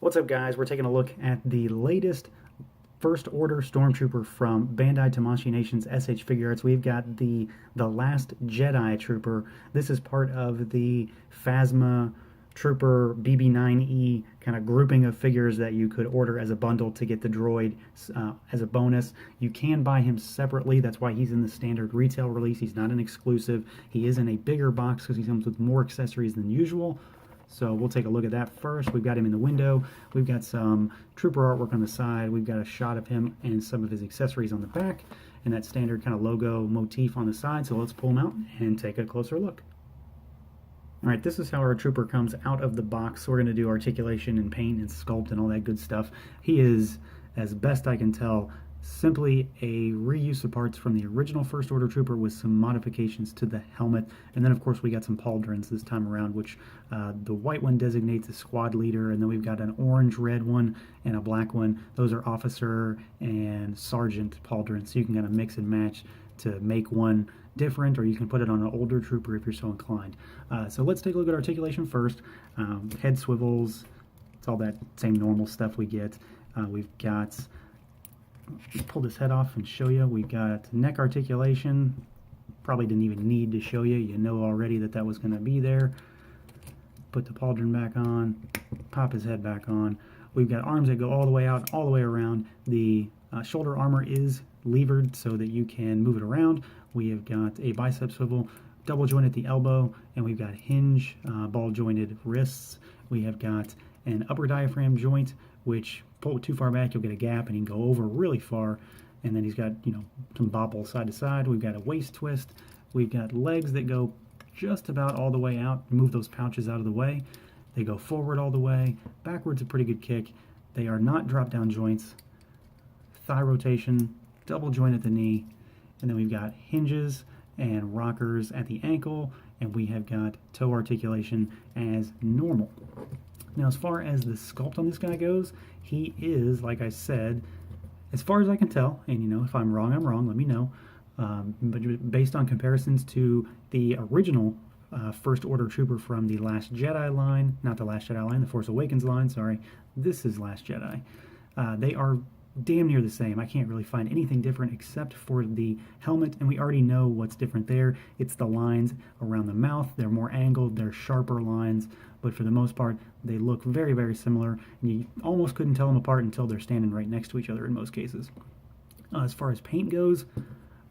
What's up, guys? We're taking a look at the latest First Order Stormtrooper from Bandai Tamashii Nations SH Figuarts. We've got the Last Jedi Trooper. This is part of the Phasma Trooper BB9E kind of grouping of figures that you could order as a bundle to get the droid as a bonus. You can buy him separately. That's why he's in the standard retail release. He's not an exclusive. He is in a bigger box because he comes with more accessories than usual. So we'll take a look at that first. We've got him in the window. We've got some trooper artwork on the side. We've got a shot of him and some of his accessories on the back, and that standard kind of logo motif on the side. So let's pull him out and take a closer look. All right, this is how our trooper comes out of the box. We're going to do articulation and paint and sculpt and all that good stuff. He is, as best I can tell, simply a reuse of parts from the original First Order Trooper with some modifications to the helmet. And then, of course, we got some pauldrons this time around, which the white one designates a squad leader, and then we've got an orange-red one and a black one. Those are officer and sergeant pauldrons, so you can kind of mix and match to make one different, or you can put it on an older trooper if you're so inclined. So let's take a look at articulation first. Head swivels, it's all that same normal stuff we get. We've got... pull this head off and show you. We got neck articulation. Probably didn't even need to show you. You know already that that was going to be there. Put the pauldron back on. Pop his head back on. We've got arms that go all the way out, all the way around. The shoulder armor is levered so that you can move it around. We have got a bicep swivel, double joint at the elbow, and we've got hinge ball jointed wrists. We have got an upper diaphragm joint, which pull it too far back, you'll get a gap, and he can go over really far. And then he's got, some bobble side to side. We've got a waist twist. We've got legs that go just about all the way out. Move those pouches out of the way. They go forward all the way. Backwards, a pretty good kick. They are not drop-down joints. Thigh rotation, double joint at the knee. And then we've got hinges and rockers at the ankle. And we have got toe articulation as normal. Now, as far as the sculpt on this guy goes, he is, like I said, as far as I can tell, and if I'm wrong, let me know, but based on comparisons to the original First Order Trooper from the Last Jedi line, not the Last Jedi line, the Force Awakens line, sorry, this is Last Jedi. They are damn near the same. I can't really find anything different except for the helmet, and we already know what's different there. It's the lines around the mouth. They're more angled, they're sharper lines, but for the most part, they look very, very similar, and you almost couldn't tell them apart until they're standing right next to each other in most cases. As far as paint goes,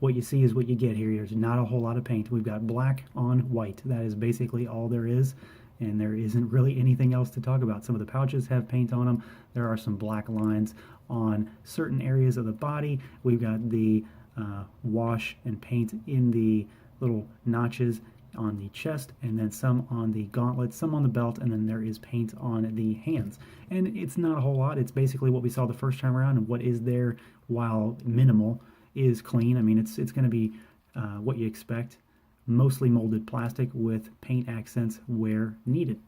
what you see is what you get here. There's not a whole lot of paint. We've got black on white. That is basically all there is, and there isn't really anything else to talk about. Some of the pouches have paint on them. There are some black lines on certain areas of the body. We've got the wash and paint in the little notches on the chest, and then some on the gauntlets, some on the belt, and then there is paint on the hands. And it's not a whole lot. It's basically what we saw the first time around, and what is there, while minimal, is clean. I mean, it's going to be what you expect. Mostly molded plastic with paint accents where needed.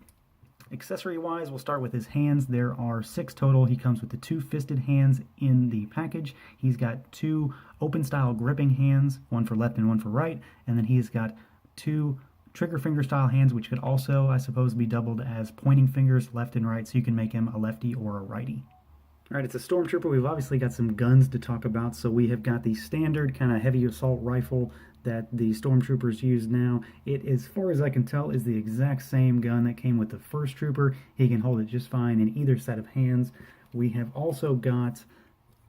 Accessory-wise, we'll start with his hands. There are 6 total. He comes with the 2 fisted hands in the package. He's got 2 open-style gripping hands, one for left and one for right, and then he's got 2 trigger finger style hands, which could also, I suppose, be doubled as pointing fingers left and right, so you can make him a lefty or a righty. All right, it's a Stormtrooper. We've obviously got some guns to talk about. So we have got the standard kind of heavy assault rifle that the Stormtroopers use now. It, as far as I can tell, is the exact same gun that came with the first Trooper. He can hold it just fine in either set of hands. We have also got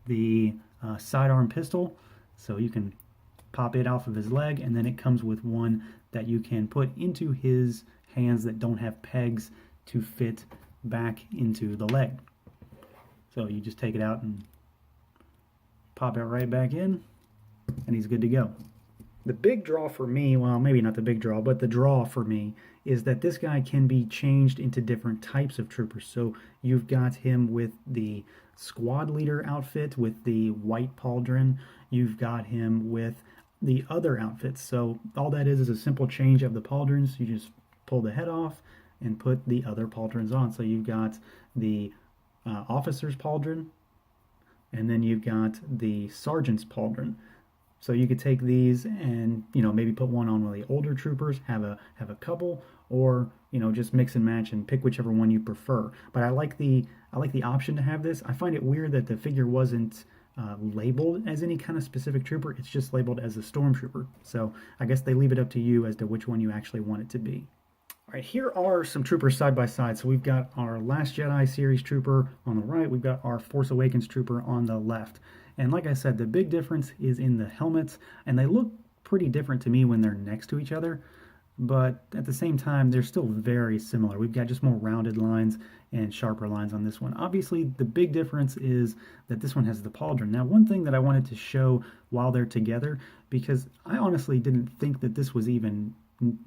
the sidearm pistol, so you can pop it off of his leg, and then it comes with one that you can put into his hands that don't have pegs to fit back into the leg. So you just take it out and pop it right back in, and he's good to go. The big draw for me, well, maybe not the big draw, but the draw for me is that this guy can be changed into different types of troopers. So you've got him with the squad leader outfit with the white pauldron. You've got him with the other outfits. So all that is a simple change of the pauldrons. You just pull the head off and put the other pauldrons on. So you've got the officer's pauldron, and then you've got the sergeant's pauldron. So you could take these and, you know, maybe put one on one of the older troopers, have a couple, or, you know, just mix and match and pick whichever one you prefer. But I like the option to have this. I find it weird that the figure wasn't labeled as any kind of specific trooper. It's just labeled as a Stormtrooper. So I guess they leave it up to you as to which one you actually want it to be. All right, here are some troopers side by side. So we've got our Last Jedi series trooper on the right. We've got our Force Awakens trooper on the left. And like I said, the big difference is in the helmets, and they look pretty different to me when they're next to each other. But at the same time, they're still very similar. We've got just more rounded lines and sharper lines on this one. Obviously, the big difference is that this one has the pauldron. Now, one thing that I wanted to show while they're together, because I honestly didn't think that this was even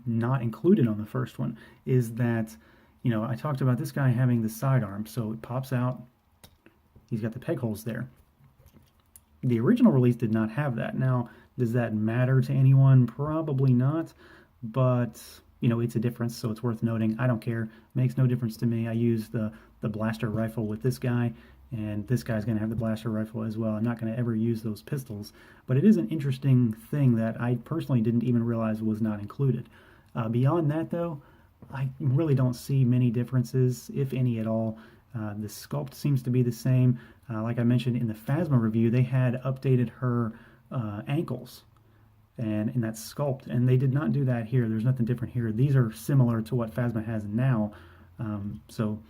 not included on the first one, is that, you know, I talked about this guy having the sidearm, so it pops out. He's got the peg holes there. The original release did not have that. Now, does that matter to anyone? Probably not, but, you know, it's a difference, so it's worth noting. I don't care. Makes no difference to me. I use the blaster rifle with this guy, and this guy's going to have the blaster rifle as well. I'm not going to ever use those pistols, but it is an interesting thing that I personally didn't even realize was not included. Beyond that, though, I really don't see many differences, if any at all. The sculpt seems to be the same. Like I mentioned in the Phasma review, they had updated her ankles and in that sculpt, and they did not do that here. There's nothing different here. These are similar to what Phasma has now. So,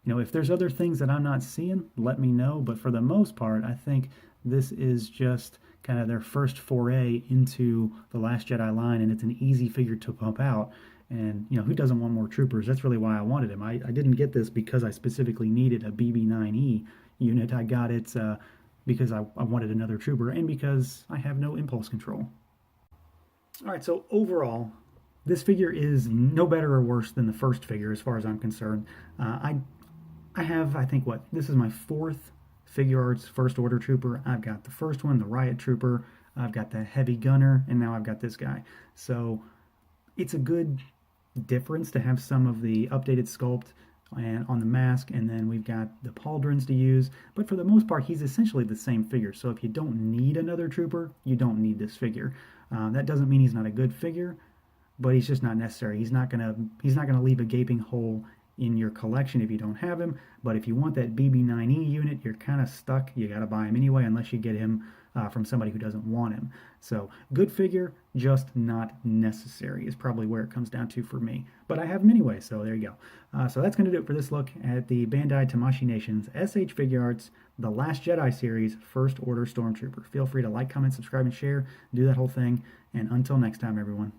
you know, if there's other things that I'm not seeing, let me know. But for the most part, I think this is just kind of their first foray into the Last Jedi line, and it's an easy figure to pump out. And, you know, who doesn't want more troopers? That's really why I wanted him. I didn't get this because I specifically needed a BB-9E unit. I got it because I wanted another trooper and because I have no impulse control. All right, so overall, this figure is no better or worse than the first figure as far as I'm concerned. I have, I think, this is my fourth Figuarts First Order Trooper. I've got the first one, the Riot Trooper. I've got the Heavy Gunner, and now I've got this guy. So it's a good difference to have some of the updated sculpt and on the mask, and then we've got the pauldrons to use. But for the most part, he's essentially the same figure. So if you don't need another trooper, you don't need this figure. That doesn't mean he's not a good figure, but he's just not necessary. He's not gonna leave a gaping hole in your collection if you don't have him. But if you want that BB-9E unit, you're kind of stuck. You got to buy him anyway, unless you get him from somebody who doesn't want him. So good figure, just not necessary is probably where it comes down to for me. But I have him anyway, so there you go. So that's going to do it for this look at the Bandai Tamashii Nations SH Figuarts The Last Jedi Series First Order Stormtrooper. Feel free to like, comment, subscribe, and share. Do that whole thing. And until next time, everyone.